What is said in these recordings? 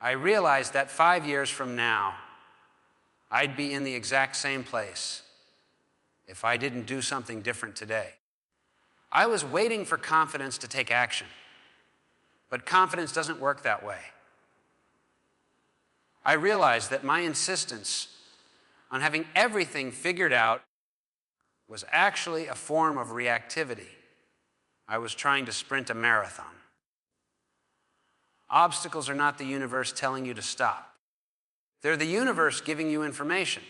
I realized that 5 years from now, I'd be in the exact same place if I didn't do something different today. I was waiting for confidence to take action, but confidence doesn't work that way. I realized that my insistence on having everything figured out was actually a form of reactivity. I was trying to sprint a marathon. Obstacles are not the universe telling you to stop. They're the universe giving you information.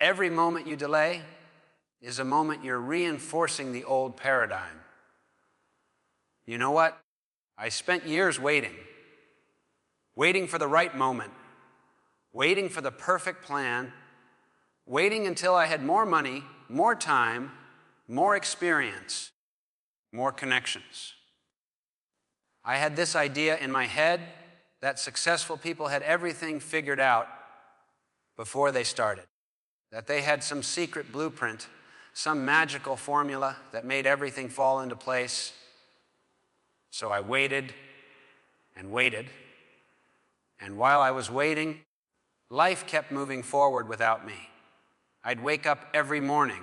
Every moment you delay is a moment you're reinforcing the old paradigm. You know what? I spent years waiting for the right moment, waiting for the perfect plan, waiting until I had more money, more time, more experience, more connections. I had this idea in my head that successful people had everything figured out before they started, that they had some secret blueprint, some magical formula that made everything fall into place. So I waited and waited, and while I was waiting, life kept moving forward without me. I'd wake up every morning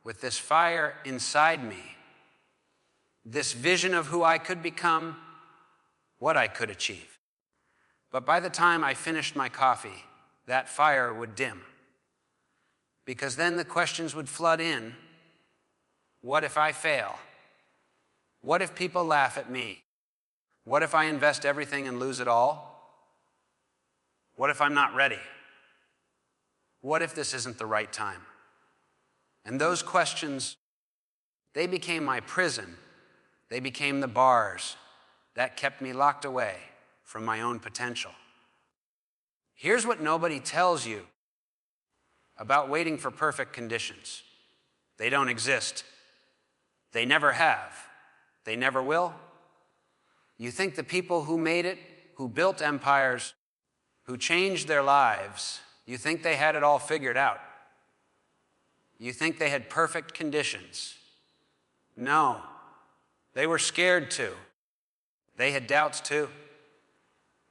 with this fire inside me, this vision of who I could become, what I could achieve. But by the time I finished my coffee, that fire would dim. Because then the questions would flood in. What if I fail? What if people laugh at me? What if I invest everything and lose it all? What if I'm not ready? What if this isn't the right time? And those questions, they became my prison. They became the bars that kept me locked away from my own potential. Here's what nobody tells you about waiting for perfect conditions. They don't exist. They never have. They never will. You think the people who made it, who built empires, who changed their lives, you think they had it all figured out. You think they had perfect conditions. No, they were scared too. They had doubts too.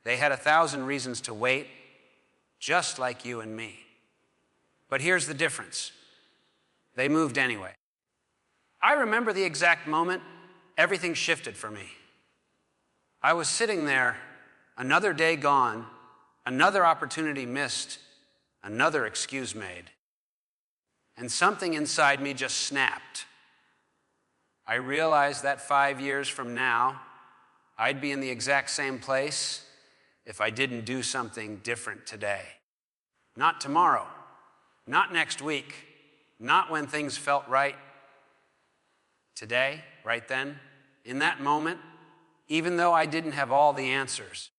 They had 1,000 reasons to wait, just like you and me. But here's the difference. They moved anyway. I remember the exact moment everything shifted for me. I was sitting there, another day gone, another opportunity missed, another excuse made. And something inside me just snapped. I realized that 5 years from now, I'd be in the exact same place if I didn't do something different today. Not tomorrow, not next week, not when things felt right. Today, right then, in that moment, even though I didn't have all the answers,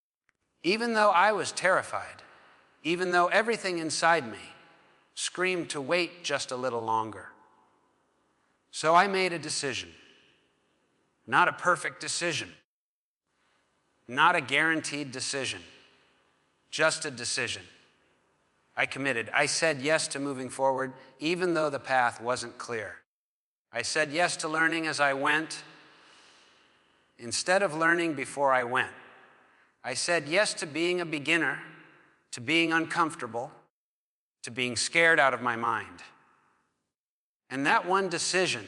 even though I was terrified, even though everything inside me screamed to wait just a little longer. So I made a decision. Not a perfect decision. Not a guaranteed decision. Just a decision. I committed. I said yes to moving forward, even though the path wasn't clear. I said yes to learning as I went, instead of learning before I went. I said yes to being a beginner, to being uncomfortable, to being scared out of my mind. And that one decision,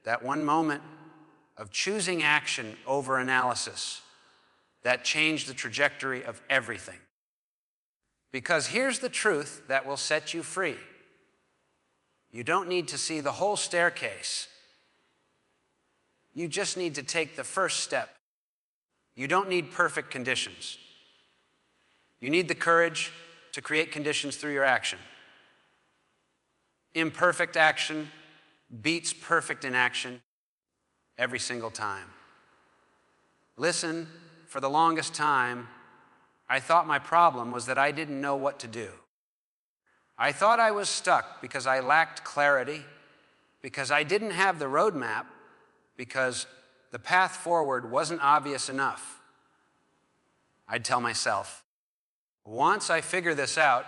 that one moment of choosing action over analysis, that changed the trajectory of everything. Because here's the truth that will set you free. You don't need to see the whole staircase. You just need to take the first step. You don't need perfect conditions. You need the courage to create conditions through your action. Imperfect action beats perfect inaction every single time. Listen, for the longest time, I thought my problem was that I didn't know what to do. I thought I was stuck because I lacked clarity, because I didn't have the roadmap, because the path forward wasn't obvious enough. I'd tell myself, once I figure this out,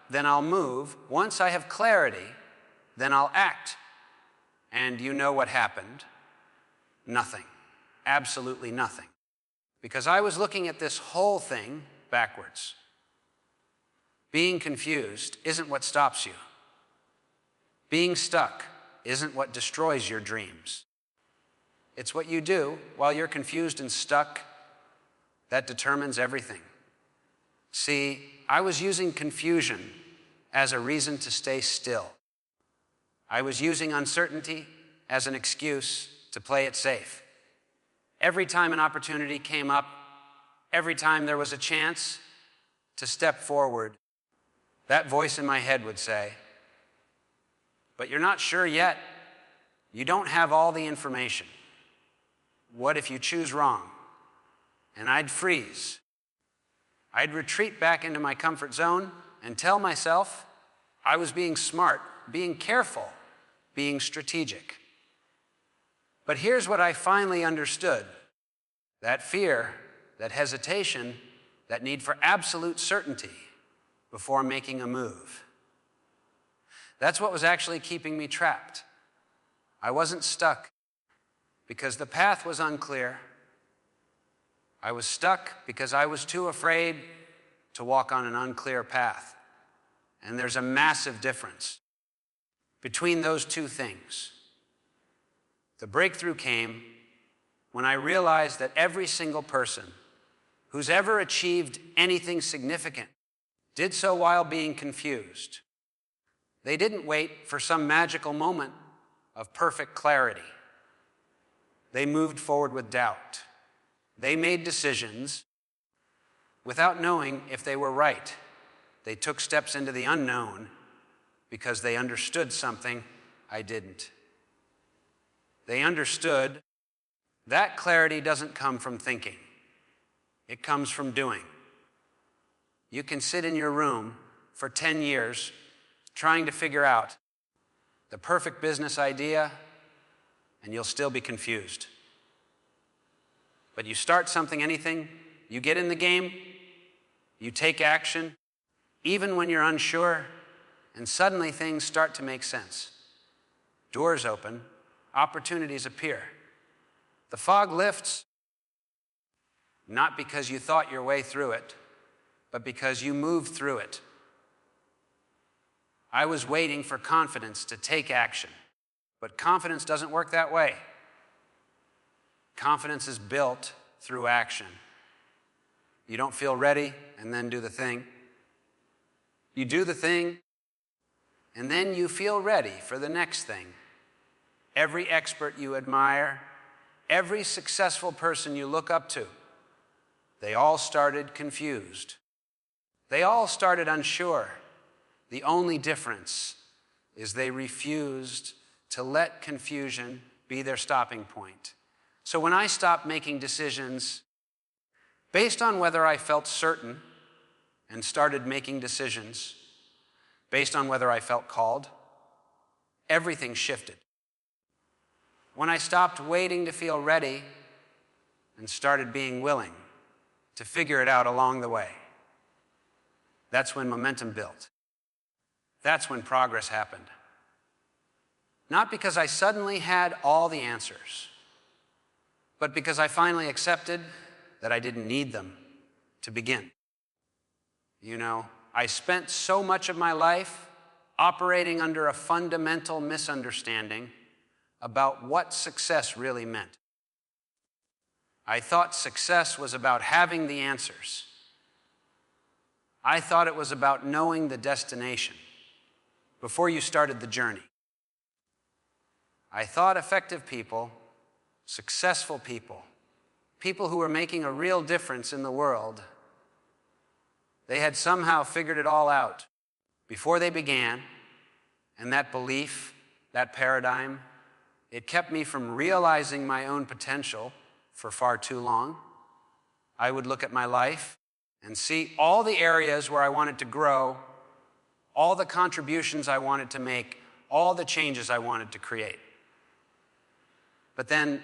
then I'll move. Once I have clarity, then I'll act. And you know what happened? Nothing. Absolutely nothing. because I was looking at this whole thing backwards. Being confused isn't what stops you. Being stuck isn't what destroys your dreams. It's what you do while you're confused and stuck that determines everything. See, I was using confusion as a reason to stay still. I was using uncertainty as an excuse to play it safe. Every time an opportunity came up, every time there was a chance to step forward, that voice in my head would say, "But you're not sure yet. You don't have all the information. What if you choose wrong?" And I'd freeze. I'd retreat back into my comfort zone and tell myself I was being smart, being careful, being strategic. But here's what I finally understood. That fear, that hesitation, that need for absolute certainty before making a move. That's what was actually keeping me trapped. I wasn't stuck because the path was unclear. I was stuck because I was too afraid to walk on an unclear path. And there's a massive difference between those two things. The breakthrough came when I realized that every single person who's ever achieved anything significant did so while being confused. They didn't wait for some magical moment of perfect clarity. They moved forward with doubt. They made decisions without knowing if they were right. They took steps into the unknown because they understood something I didn't. They understood that clarity doesn't come from thinking. It comes from doing. You can sit in your room for 10 years trying to figure out the perfect business idea, and you'll still be confused. But you start something, anything, you get in the game, you take action, even when you're unsure, and suddenly things start to make sense. Doors open, opportunities appear. The fog lifts, not because you thought your way through it, but because you moved through it. I was waiting for confidence to take action, but confidence doesn't work that way. Confidence is built through action. You don't feel ready and then do the thing. You do the thing, and then you feel ready for the next thing. Every expert you admire, every successful person you look up to, they all started confused. They all started unsure. The only difference is they refused to let confusion be their stopping point. So when I stopped making decisions based on whether I felt certain and started making decisions based on whether I felt called, everything shifted. When I stopped waiting to feel ready and started being willing to figure it out along the way, that's when momentum built. That's when progress happened. Not because I suddenly had all the answers, but because I finally accepted that I didn't need them to begin. You know, I spent so much of my life operating under a fundamental misunderstanding about what success really meant. I thought success was about having the answers. I thought it was about knowing the destination before you started the journey. I thought effective people, successful people, people who were making a real difference in the world, they had somehow figured it all out before they began, and that belief, that paradigm, it kept me from realizing my own potential for far too long. I would look at my life and see all the areas where I wanted to grow, all the contributions I wanted to make, all the changes I wanted to create. But then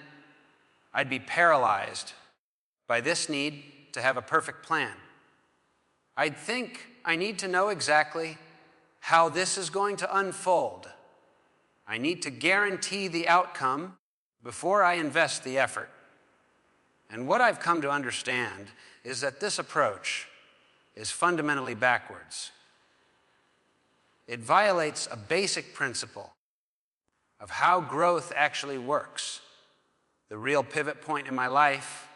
I'd be paralyzed by this need to have a perfect plan. I'd think I need to know exactly how this is going to unfold. I need to guarantee the outcome before I invest the effort. And what I've come to understand is that this approach is fundamentally backwards. It violates a basic principle of how growth actually works. The real pivot point in my life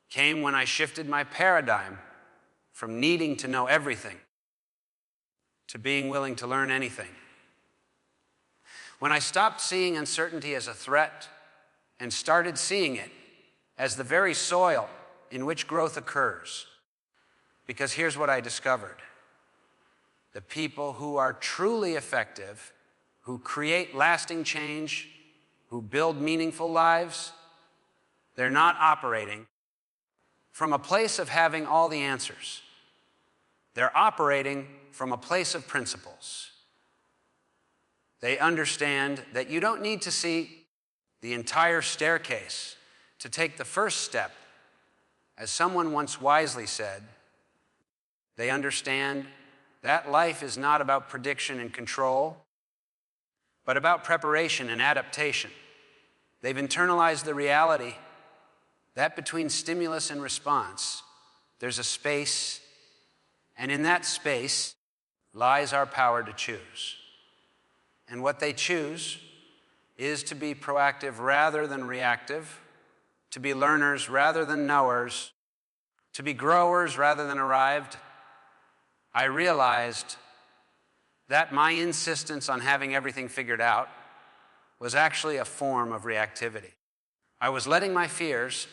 came when I shifted my paradigm from needing to know everything to being willing to learn anything. When I stopped seeing uncertainty as a threat and started seeing it as the very soil in which growth occurs. Because here's what I discovered. The people who are truly effective, who create lasting change, who build meaningful lives, they're not operating from a place of having all the answers. They're operating from a place of principles. They understand that you don't need to see the entire staircase to take the first step. As someone once wisely said, they understand that life is not about prediction and control, but about preparation and adaptation. They've internalized the reality that between stimulus and response, there's a space, and in that space lies our power to choose. And what they choose is to be proactive rather than reactive, to be learners rather than knowers, to be growers rather than arrived. I realized that my insistence on having everything figured out was actually a form of reactivity. I was letting my fears,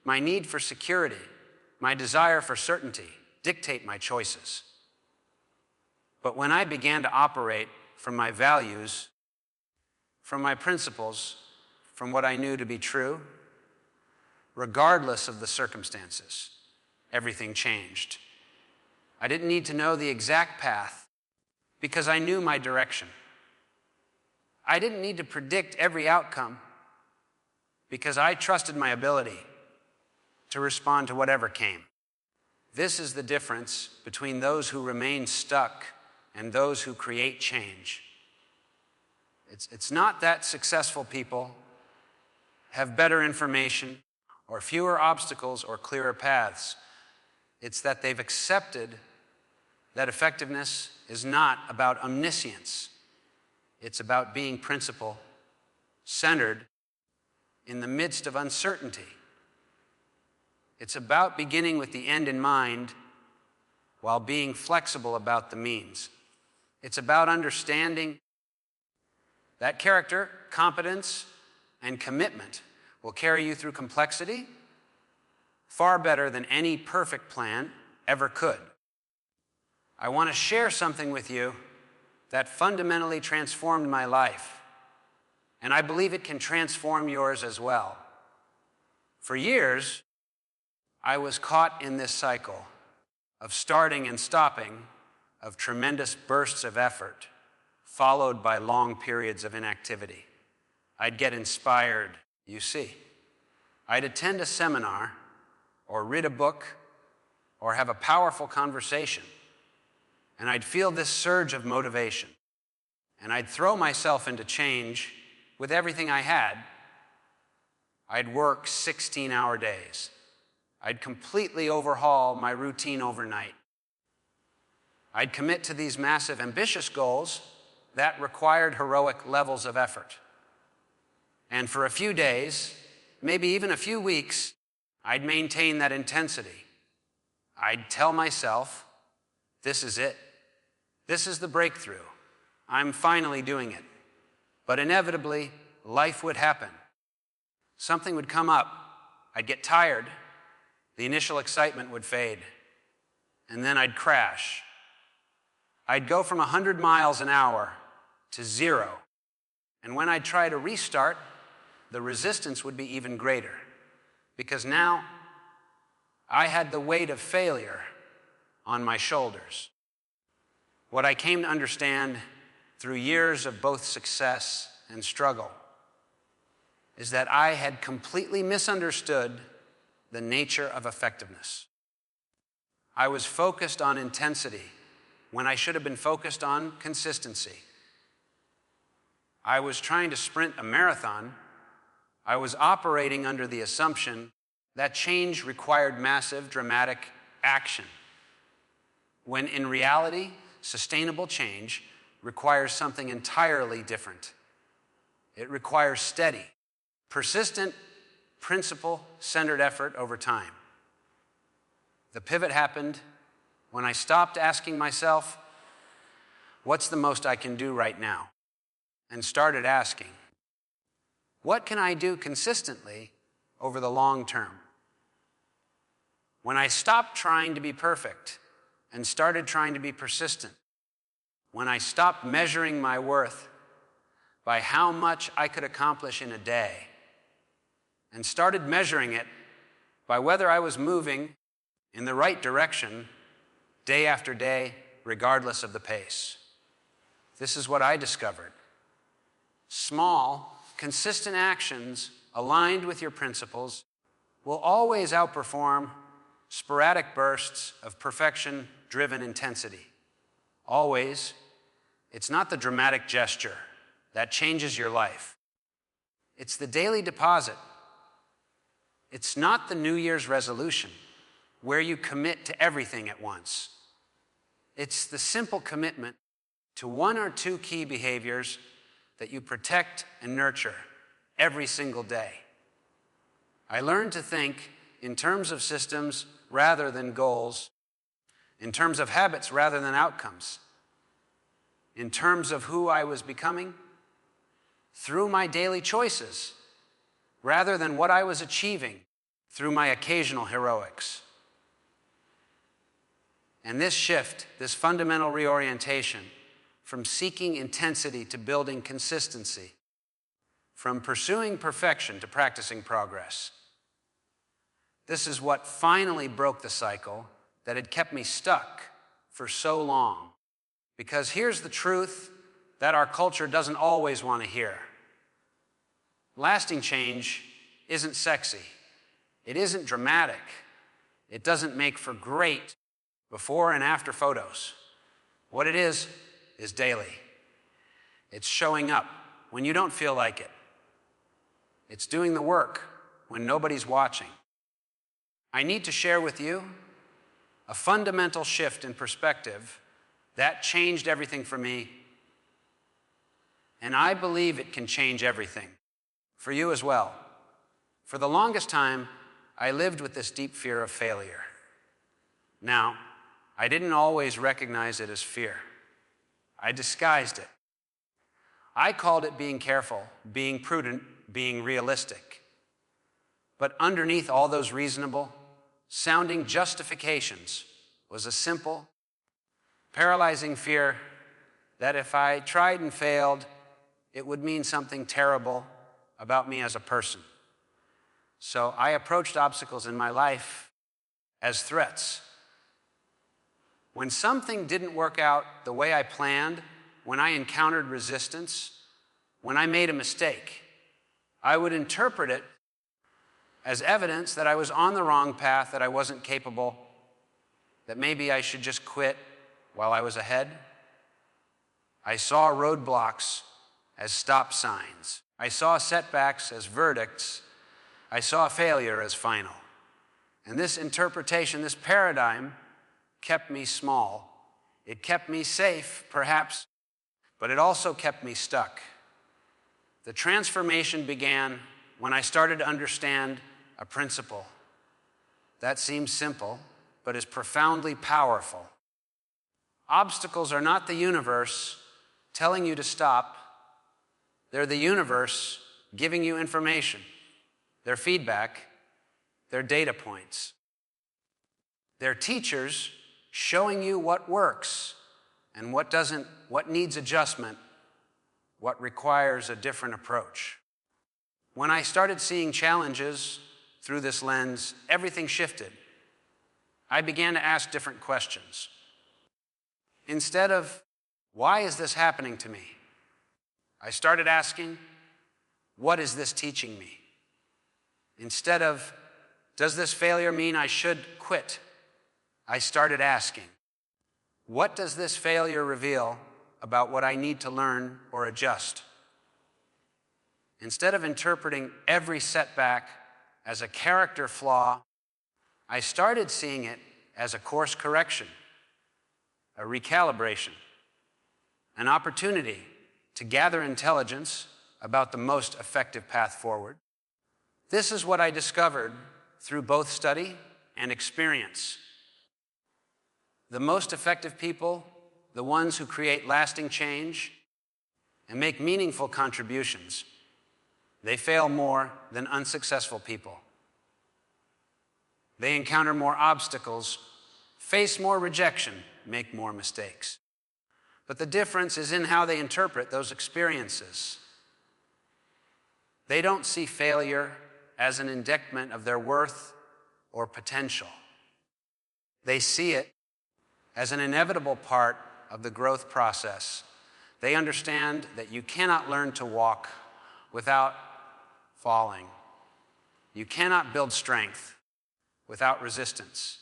my need for security, my desire for certainty dictate my choices. But when I began to operate from my values, from my principles, from what I knew to be true, regardless of the circumstances, everything changed. I didn't need to know the exact path because I knew my direction. I didn't need to predict every outcome because I trusted my ability to respond to whatever came. This is the difference between those who remain stuck and those who create change. It's not that successful people have better information or fewer obstacles or clearer paths. It's that they've accepted that effectiveness is not about omniscience. It's about being principle-centered in the midst of uncertainty. It's about beginning with the end in mind while being flexible about the means. It's about understanding that character, competence, and commitment will carry you through complexity far better than any perfect plan ever could. I want to share something with you that fundamentally transformed my life, and I believe it can transform yours as well. For years, I was caught in this cycle of starting and stopping, of tremendous bursts of effort, followed by long periods of inactivity. I'd get inspired, you see. I'd attend a seminar, or read a book, or have a powerful conversation, and I'd feel this surge of motivation, and I'd throw myself into change with everything I had. I'd work 16-hour days. I'd completely overhaul my routine overnight. I'd commit to these massive, ambitious goals that required heroic levels of effort. And for a few days, maybe even a few weeks, I'd maintain that intensity. I'd tell myself, this is it. This is the breakthrough. I'm finally doing it. But inevitably, life would happen. Something would come up. I'd get tired. The initial excitement would fade. And then I'd crash. I'd go from 100 miles an hour to 0. And when I'd try to restart, the resistance would be even greater. Because now, I had the weight of failure on my shoulders. What I came to understand through years of both success and struggle is that I had completely misunderstood the nature of effectiveness. I was focused on intensity when I should have been focused on consistency. I was trying to sprint a marathon. I was operating under the assumption That change required massive, dramatic action, when in reality, sustainable change requires something entirely different. It requires steady, persistent, principle-centered effort over time. The pivot happened when I stopped asking myself, what's the most I can do right now? And started asking, what can I do consistently over the long term? When I stopped trying to be perfect and started trying to be persistent, when I stopped measuring my worth by how much I could accomplish in a day and started measuring it by whether I was moving in the right direction day after day, regardless of the pace. This is what I discovered. Small, consistent actions aligned with your principles will always outperform sporadic bursts of perfection-driven intensity. Always. It's not the dramatic gesture that changes your life. It's the daily deposit. It's not the New Year's resolution where you commit to everything at once. It's the simple commitment to one or two key behaviors that you protect and nurture every single day. I learned to think in terms of systems rather than goals, in terms of habits rather than outcomes, in terms of who I was becoming through my daily choices rather than what I was achieving through my occasional heroics. And this shift, this fundamental reorientation from seeking intensity to building consistency, from pursuing perfection to practicing progress, this is what finally broke the cycle that had kept me stuck for so long. Because here's the truth that our culture doesn't always want to hear. Lasting change isn't sexy. It isn't dramatic. It doesn't make for great before and after photos. What it is daily. It's showing up when you don't feel like it. It's doing the work when nobody's watching. I need to share with you a fundamental shift in perspective that changed everything for me, and I believe it can change everything for you as well. For the longest time, I lived with this deep fear of failure. Now, I didn't always recognize it as fear. I disguised it. I called it being careful, being prudent, being realistic. But underneath all those reasonable sounding justifications was a simple, paralyzing fear that if I tried and failed, it would mean something terrible about me as a person. So I approached obstacles in my life as threats. When something didn't work out the way I planned, when I encountered resistance, when I made a mistake, I would interpret it as evidence that I was on the wrong path, that I wasn't capable, that maybe I should just quit while I was ahead. I saw roadblocks as stop signs. I saw setbacks as verdicts. I saw failure as final. And this interpretation, this paradigm, kept me small. It kept me safe, perhaps, but it also kept me stuck. The transformation began when I started to understand a principle that seems simple, but is profoundly powerful. Obstacles are not the universe telling you to stop. They're the universe giving you information. They're feedback. They're data points. They're teachers showing you what works and what doesn't, what needs adjustment, what requires a different approach. When I started seeing challenges through this lens, everything shifted. I began to ask different questions. Instead of, why is this happening to me? I started asking, what is this teaching me? Instead of, does this failure mean I should quit? I started asking, what does this failure reveal about what I need to learn or adjust? Instead of interpreting every setback as a character flaw, I started seeing it as a course correction, a recalibration, an opportunity to gather intelligence about the most effective path forward. This is what I discovered through both study and experience. The most effective people, the ones who create lasting change and make meaningful contributions, they fail more than unsuccessful people. They encounter more obstacles, face more rejection, make more mistakes. But the difference is in how they interpret those experiences. They don't see failure as an indictment of their worth or potential. They see it as an inevitable part of the growth process. They understand that you cannot learn to walk without falling. You cannot build strength without resistance.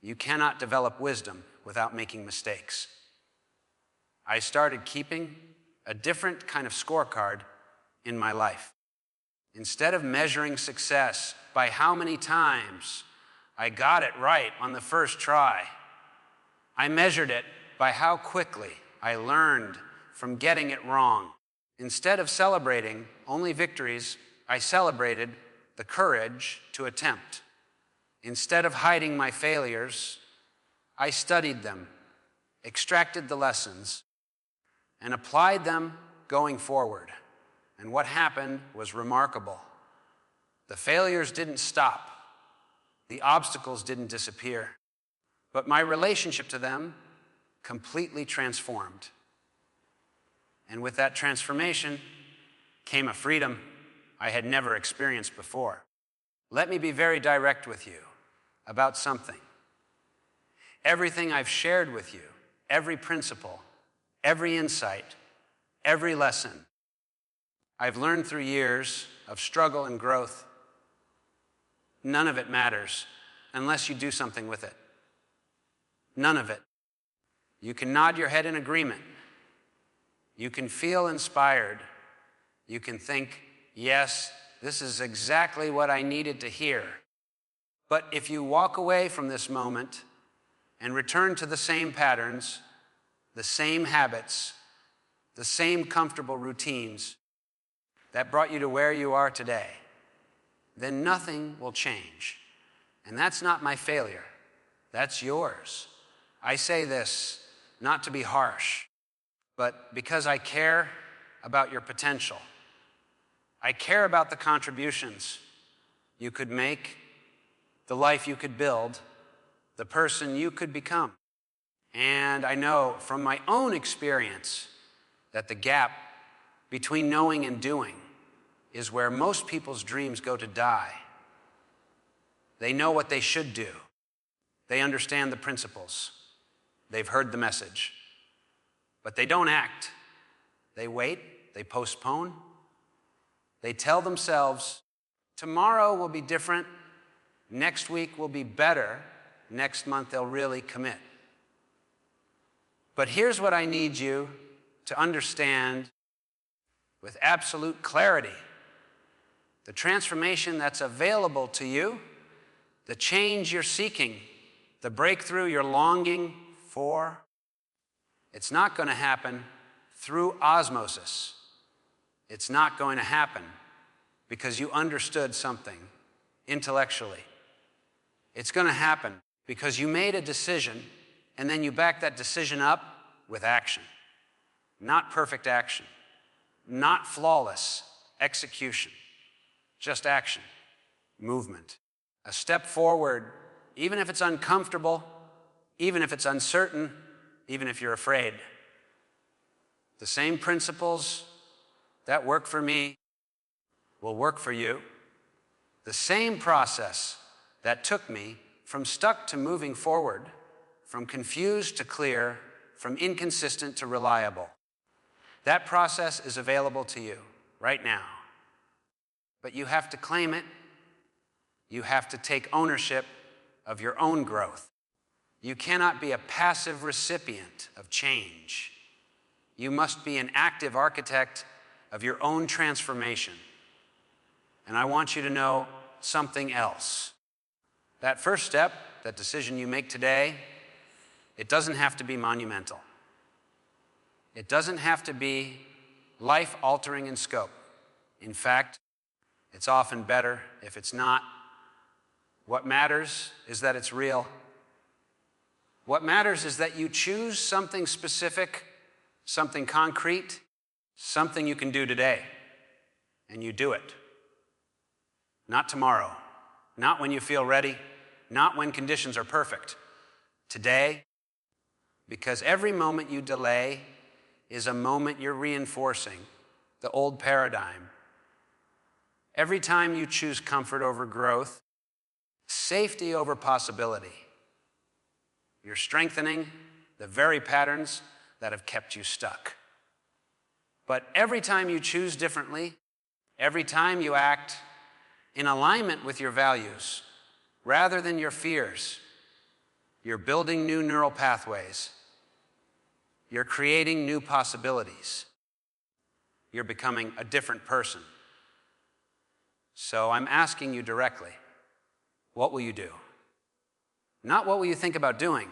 You cannot develop wisdom without making mistakes. I started keeping a different kind of scorecard in my life. Instead of measuring success by how many times I got it right on the first try, I measured it by how quickly I learned from getting it wrong. Instead of celebrating only victories, I celebrated the courage to attempt. Instead of hiding my failures, I studied them, extracted the lessons, and applied them going forward. And what happened was remarkable. The failures didn't stop. The obstacles didn't disappear. But my relationship to them completely transformed. And with that transformation came a freedom I had never experienced before. Let me be very direct with you about something. Everything I've shared with you, every principle, every insight, every lesson, I've learned through years of struggle and growth. None of it matters unless you do something with it. None of it. You can nod your head in agreement. You can feel inspired. You can think, yes, this is exactly what I needed to hear. But if you walk away from this moment and return to the same patterns, the same habits, the same comfortable routines that brought you to where you are today, then nothing will change. And that's not my failure. That's yours. I say this not to be harsh, but because I care about your potential. I care about the contributions you could make, the life you could build, the person you could become. And I know from my own experience that the gap between knowing and doing is where most people's dreams go to die. They know what they should do. They understand the principles. They've heard the message. But they don't act. They wait. They postpone. They tell themselves, tomorrow will be different. Next week will be better. Next month they'll really commit. But here's what I need you to understand with absolute clarity. The transformation that's available to you, the change you're seeking, the breakthrough you're longing for, it's not going to happen through osmosis. It's not going to happen because you understood something intellectually. It's going to happen because you made a decision and then you back that decision up with action. Not perfect action. Not flawless execution. Just action. Movement. A step forward, even if it's uncomfortable, even if it's uncertain, even if you're afraid. The same principles that work for me will work for you. The same process that took me from stuck to moving forward, from confused to clear, from inconsistent to reliable. That process is available to you right now. But you have to claim it. You have to take ownership of your own growth. You cannot be a passive recipient of change. You must be an active architect of your own transformation. And I want you to know something else. That first step, that decision you make today, it doesn't have to be monumental. It doesn't have to be life-altering in scope. In fact, it's often better if it's not. What matters is that it's real. What matters is that you choose something specific, something concrete, something you can do today, and you do it. Not tomorrow, not when you feel ready, not when conditions are perfect. Today, because every moment you delay is a moment you're reinforcing the old paradigm. Every time you choose comfort over growth, safety over possibility, you're strengthening the very patterns that have kept you stuck. But every time you choose differently, every time you act in alignment with your values rather than your fears, you're building new neural pathways. You're creating new possibilities. You're becoming a different person. So I'm asking you directly, what will you do? Not what will you think about doing,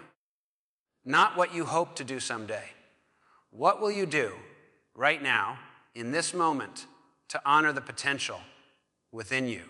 not what you hope to do someday. What will you do right now, in this moment, to honor the potential within you?